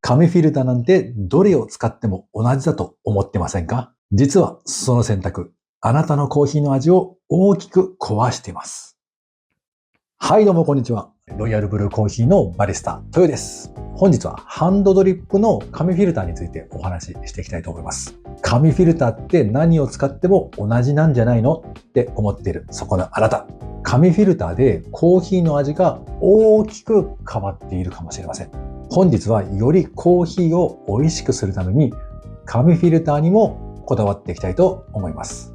紙フィルターなんてどれを使っても同じだと思ってませんか？実はその選択、あなたのコーヒーの味を大きく壊しています。はい、どうもこんにちは。ロイヤルブルーコーヒーのバリスタ、トヨです。本日はハンドドリップの紙フィルターについてお話ししていきたいと思います。紙フィルターって何を使っても同じなんじゃないのって思っているそこのあなた。紙フィルターでコーヒーの味が大きく変わっているかもしれません。本日はよりコーヒーを美味しくするために紙フィルターにもこだわっていきたいと思います。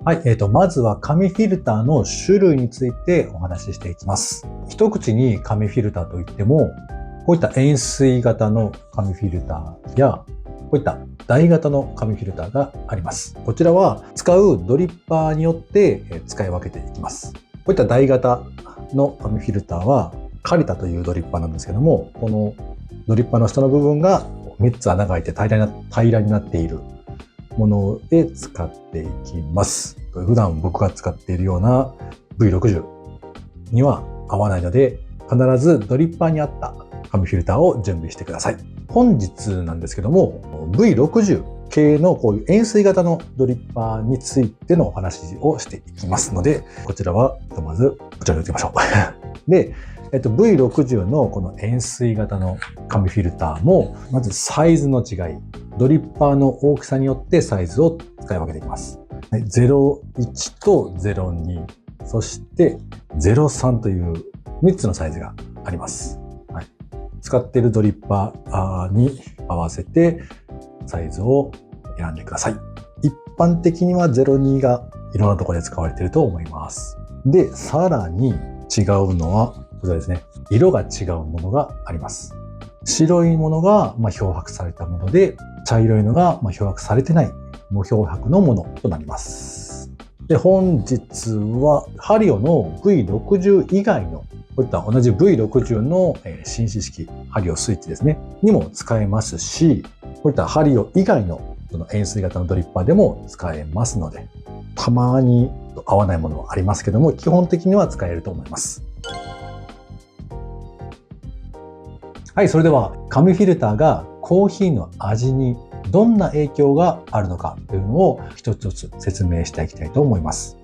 はい、まずは紙フィルターの種類についてお話ししていきます。一口に紙フィルターといっても、こういった円錐型の紙フィルターや、こういった台型の紙フィルターがあります。こちらは使うドリッパーによって使い分けていきます。こういった台型の紙フィルターはカリタというドリッパーなんですけども、このドリッパーの下の部分が3つ穴が開いて平らになっているもので使っていきます。普段僕が使っているような V60 には合わないので、必ずドリッパーに合った紙フィルターを準備してください。本日なんですけども、V60 系のこういう円錐型のドリッパーについてのお話をしていきますので、こちらはまずこちらに置きましょう。で、V60 のこの円錐型の紙フィルターも、まずサイズの違い、ドリッパーの大きさによってサイズを使い分けていきます。01と02、そして03という3つのサイズがあります。はい、使っているドリッパーに合わせてサイズを選んでください。一般的には02がいろんなところで使われていると思います。で、さらに違うのはこちらですね。色が違うものがあります。白いものが漂白されたもので、茶色いのが漂白されてない無漂白のものとなります。で、本日はハリオの V60 以外のこういった同じ V60 の紳士式ハリオスイッチですねにも使えますし、こういったハリオ以外の円錐型のドリッパーでも使えますので、たまに合わないものはありますけども、基本的には使えると思います。はい、それでは紙フィルターがコーヒーの味にどんな影響があるのかというのを一つ一つ説明していきたいと思います。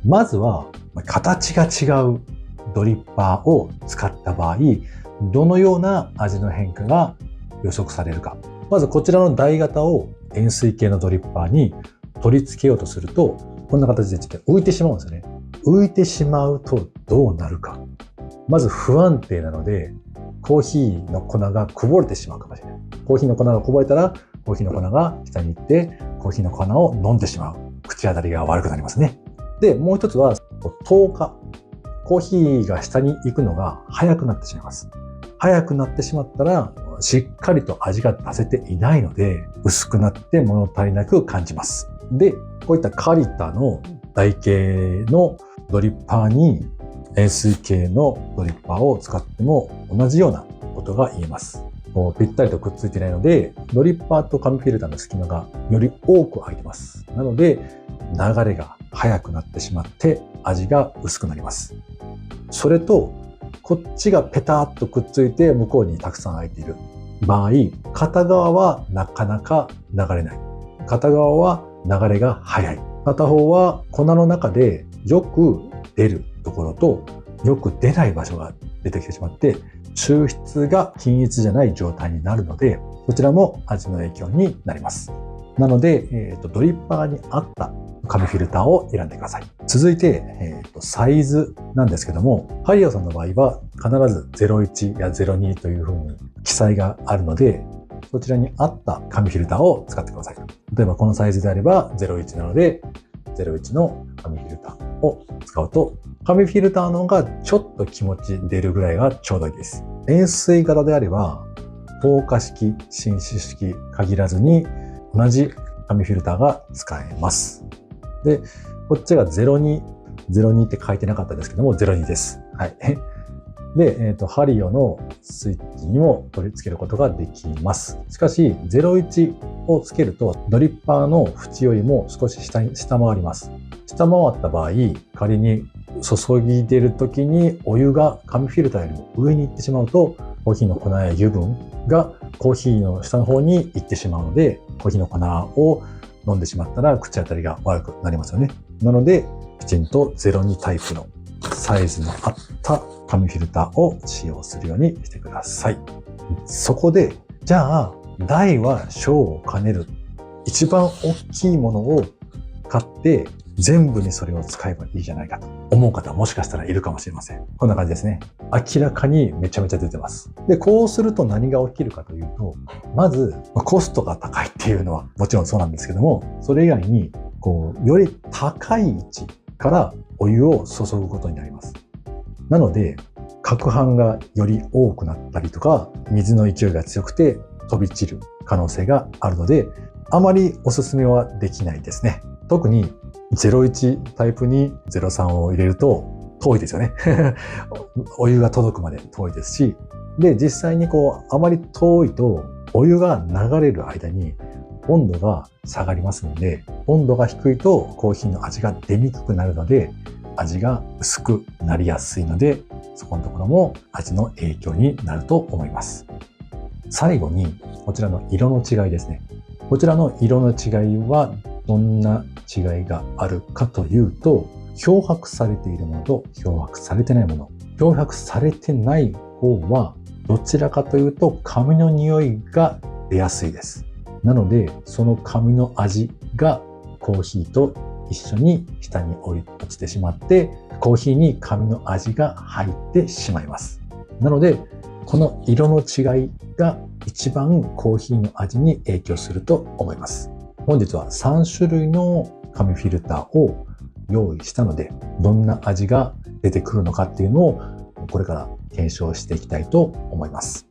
まずは形が違うドリッパーを使った場合、どのような味の変化が予測されるか。まずこちらの台型を円錐形のドリッパーに取り付けようとすると、こんな形でちょっと浮いてしまうんですよね。浮いてしまうとどうなるか。まず不安定なので、コーヒーの粉がこぼれてしまうかもしれない。コーヒーの粉がこぼれたら、コーヒーの粉が下に行って、コーヒーの粉を飲んでしまう。口当たりが悪くなりますね。で、もう一つは、透過。コーヒーが下に行くのが早くなってしまいます。早くなってしまったら、しっかりと味が出せていないので、薄くなって物足りなく感じます。で、こういったカリタの台形のドリッパーに、円錐形のドリッパーを使っても同じようなことが言えます。ぴったりとくっついていないので、ドリッパーと紙フィルターの隙間がより多く空いてます。なので、流れが速くなってしまって味が薄くなります。それと、こっちがペタッとくっついて向こうにたくさん空いている場合、片側はなかなか流れない。片側は流れが速い。片方は粉の中でよく出るところとよく出ない場所が出てきてしまって、抽出が均一じゃない状態になるので、こちらも味の影響になります。なので、ドリッパーに合った紙フィルターを選んでください。続いて、サイズなんですけども、ハリオさんの場合は必ず01や02というふうに記載があるので、そちらに合った紙フィルターを使ってください。例えばこのサイズであれば01なので、01の紙フィルターを使うと、紙フィルターの方がちょっと気持ち出るぐらいがちょうどいいです。円錐型であれば、透過式、紳士式限らずに同じ紙フィルターが使えます。で、こっちが02って書いてなかったですけども、02です。はい。で、ハリオのスイッチにも取り付けることができます。しかし、01をつけると、ドリッパーの縁よりも少し下回ります。下回った場合、仮に注ぎ出るときにお湯が紙フィルターよりも上に行ってしまうと、コーヒーの粉や油分がコーヒーの下の方に行ってしまうので、コーヒーの粉を飲んでしまったら口当たりが悪くなりますよね。なので、きちんと02タイプのサイズのあった紙フィルターを使用するようにしてください。そこで、じゃあ、大は小を兼ねる。一番大きいものを買って、全部にそれを使えばいいじゃないかと思う方はもしかしたらいるかもしれません。こんな感じですね。明らかにめちゃめちゃ出てます。で、こうすると何が起きるかというと、まず、コストが高いっていうのはもちろんそうなんですけども、それ以外に、より高い位置からお湯を注ぐことになります。なので、攪拌がより多くなったりとか、水の勢いが強くて飛び散る可能性があるので、あまりおすすめはできないですね。特に01タイプに03を入れると遠いですよね。お湯が届くまで遠いですし、で、実際にあまり遠いとお湯が流れる間に温度が下がりますので、温度が低いとコーヒーの味が出にくくなるので、味が薄くなりやすいので、そこのところも味の影響になると思います。最後に、こちらの色の違いですね。こちらの色の違いはどんな違いがあるかというと、漂白されているものと漂白されてないもの。漂白されてない方は、どちらかというと紙の匂いが出やすいです。なので、その紙の味がコーヒーと一緒に下に落ちてしまって、コーヒーに紙の味が入ってしまいます。なので、この色の違いが一番コーヒーの味に影響すると思います。本日は3種類の紙フィルターを用意したので、どんな味が出てくるのかっていうのをこれから検証していきたいと思います。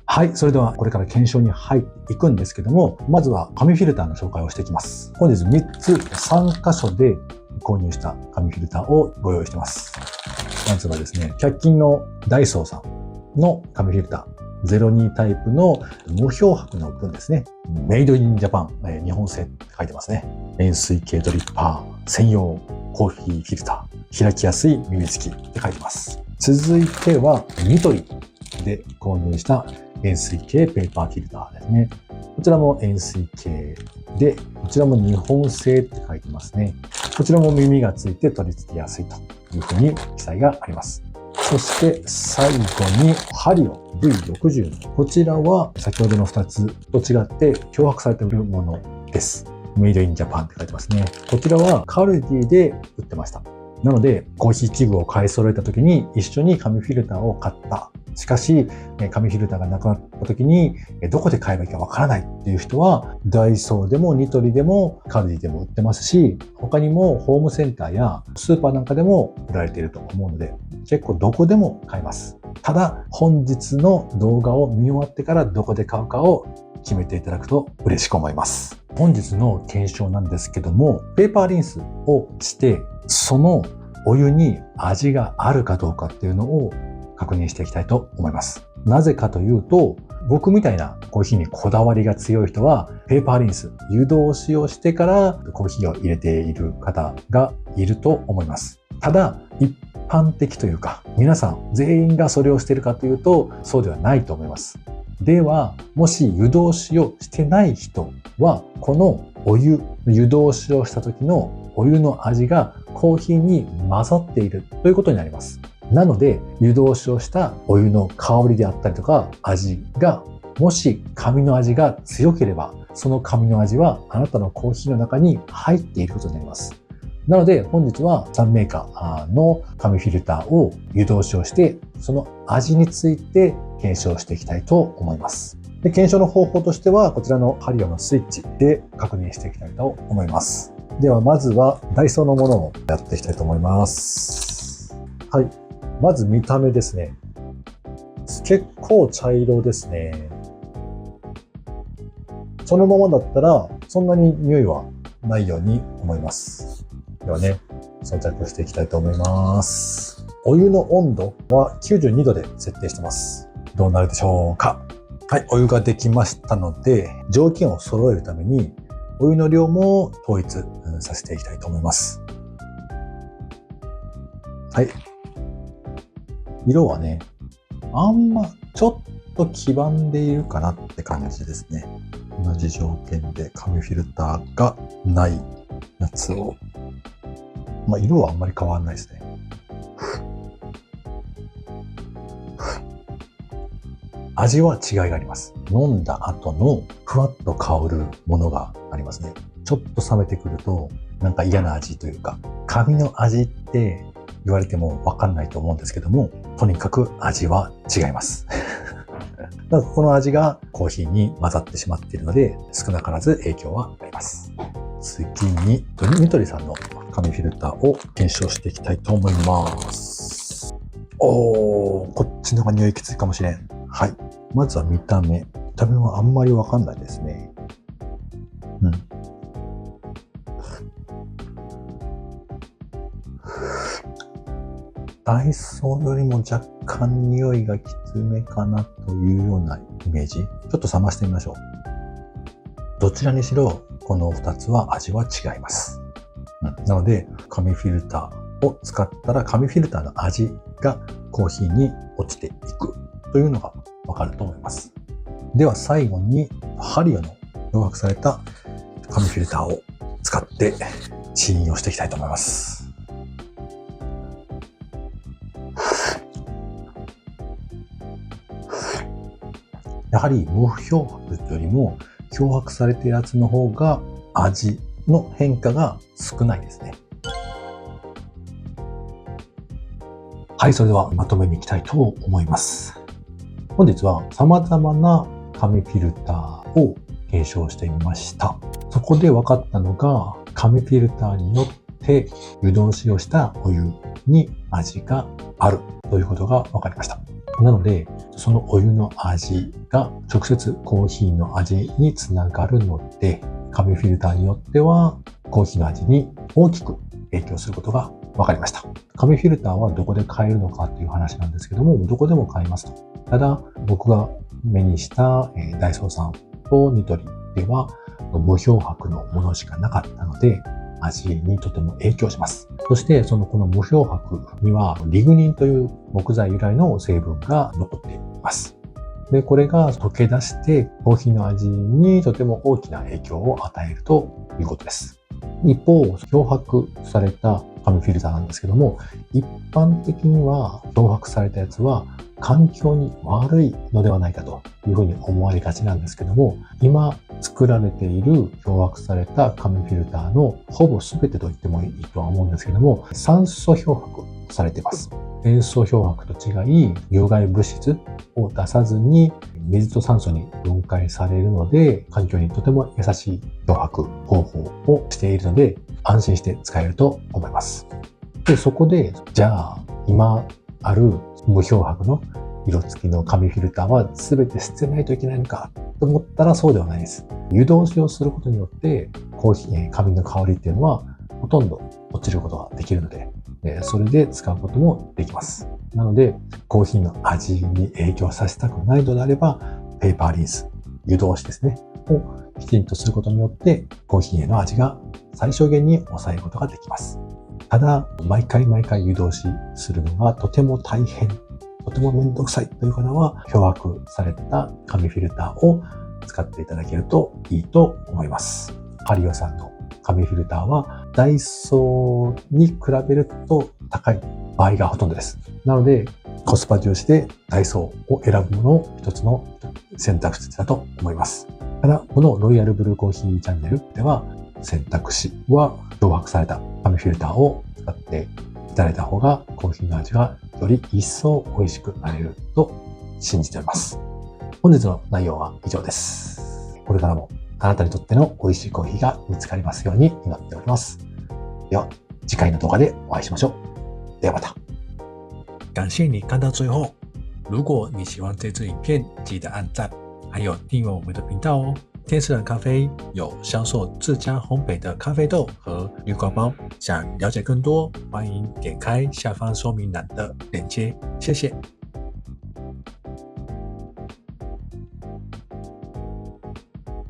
はい。それではこれから検証に入っていくんですけども、まずは紙フィルターの紹介をしていきます。本日3つ3箇所で購入した紙フィルターをご用意しています。まずはですね、100均のダイソーさんの紙フィルター。02タイプの無漂白の分ですね。メイドインジャパン、日本製って書いてますね。円錐形ドリッパー専用コーヒーフィルター。開きやすい耳付きって書いてます。続いてはニトリで購入した円錐形ペーパーフィルターですね。こちらも円錐形で、こちらも日本製って書いてますね。こちらも耳がついて取り付けやすいというふうに記載があります。そして最後にハリオ V60。こちらは先ほどの2つと違って漂白されているものです。メイドインジャパンって書いてますね。こちらはカルディで売ってました。なのでコーヒー器具を買い揃えた時に一緒に紙フィルターを買った。しかし紙フィルターがなくなった時にどこで買えばいいかわからないっていう人はダイソーでもニトリでもカルディでも売ってますし、他にもホームセンターやスーパーなんかでも売られていると思うので結構どこでも買えます。ただ本日の動画を見終わってからどこで買うかを決めていただくと嬉しく思います。本日の検証なんですけども、ペーパーリンスをしてそのお湯に味があるかどうかっていうのを確認していきたいと思います。なぜかというと、僕みたいなコーヒーにこだわりが強い人は、ペーパーリンス、湯通しをしてからコーヒーを入れている方がいると思います。ただ、一般的というか、皆さん全員がそれをしているかというと、そうではないと思います。では、もし湯通しをしてない人は、この湯通しをした時のお湯の味がコーヒーに混ざっているということになります。なので、湯通しをしたお湯の香りであったりとか味が、もし紙の味が強ければ、その紙の味はあなたのコーヒーの中に入っていることになります。なので、本日は3メーカーの紙フィルターを湯通しをして、その味について検証していきたいと思います。で、検証の方法としては、こちらのハリオのスイッチで確認していきたいと思います。では、まずはダイソーのものをやっていきたいと思います。はい。まず見た目ですね。結構茶色ですね。そのままだったらそんなに匂いはないように思います。ではね、装着していきたいと思います。お湯の温度は92度で設定してます。どうなるでしょうか。はい、お湯ができましたので、条件を揃えるためにお湯の量も統一させていきたいと思います。はい。色はね、ちょっと黄ばんでいるかなって感じですね。同じ条件で紙フィルターがないやつを、色はあんまり変わらないですね。味は違いがあります。飲んだ後のふわっと香るものがありますね。ちょっと冷めてくるとなんか嫌な味というか、紙の味って言われてもわかんないと思うんですけども、とにかく味は違います。だからこの味がコーヒーに混ざってしまっているので、少なからず影響はあります。次にニトリさんの紙フィルターを検証していきたいと思います。こっちの方が匂いきついかもしれん。はい。まずは見た目。見た目はあんまりわかんないですね。ダイソーよりも若干匂いがきつめかなというようなイメージ。ちょっと冷ましてみましょう。どちらにしろ、この2つは味は違います。なので、紙フィルターを使ったら、紙フィルターの味がコーヒーに落ちていくというのがわかると思います。では最後に、ハリオの漂白された紙フィルターを使って試飲をしていきたいと思います。やはり無漂白よりも漂白されているやつの方が味の変化が少ないですね。はい、それではまとめにいきたいと思います。本日は様々な紙フィルターを検証してみました。そこで分かったのが、紙フィルターによって湯通しをしたお湯に味があるということが分かりました。なので、そのお湯の味が直接コーヒーの味につながるので、紙フィルターによってはコーヒーの味に大きく影響することが分かりました。紙フィルターはどこで買えるのかっていう話なんですけども、どこでも買えますと。ただ、僕が目にしたダイソーさんとニトリでは無漂白のものしかなかったので、味にとても影響します。そしてこの無漂白にはリグニンという木材由来の成分が残っています。で、これが溶け出してコーヒーの味にとても大きな影響を与えるということです。一方、漂白された紙フィルターなんですけども、一般的には漂白されたやつは環境に悪いのではないかというふうに思われがちなんですけども、今作られている漂白された紙フィルターのほぼ全てと言ってもいいとは思うんですけども、酸素漂白されています。塩素漂白と違い、有害物質を出さずに水と酸素に分解されるので、環境にとても優しい漂白方法をしているので、安心して使えると思います。で、そこで、じゃあ今ある無漂白の色付きの紙フィルターは全て捨てないといけないのかと思ったらそうではないです。湯通しをすることによって紙の香りっていうのはほとんど落ちることができるので、それで使うこともできます。なのでコーヒーの味に影響させたくないのであれば、ペーパーリンス、湯通しですね、をきちんとすることによってコーヒーへの味が最小限に抑えることができます。ただ、毎回湯通しするのがとても大変、とてもめんどくさいという方は、漂白された紙フィルターを使っていただけるといいと思います。ハリオさんの紙フィルターはダイソーに比べると高い場合がほとんどです。なので、コスパ重視でダイソーを選ぶものを一つの選択肢だと思います。ただ、このロイヤルブルーコーヒーチャンネルでは、選択肢は漂白された紙フィルターを使っていただいた方がコーヒーの味がより一層美味しくなれると信じております。本日の内容は以上です。これからもあなたにとっての美味しいコーヒーが見つかりますように祈っております。では次回の動画でお会いしましょう。ではまた。感謝你看到最後。如果你喜歡這支影片，記得按讚，還有訂閱我們的頻道哦。天使人咖啡有銷售自家烘焙的咖啡豆和濾掛包，想了解更多，歡迎點開下方說明欄的鏈接。謝謝。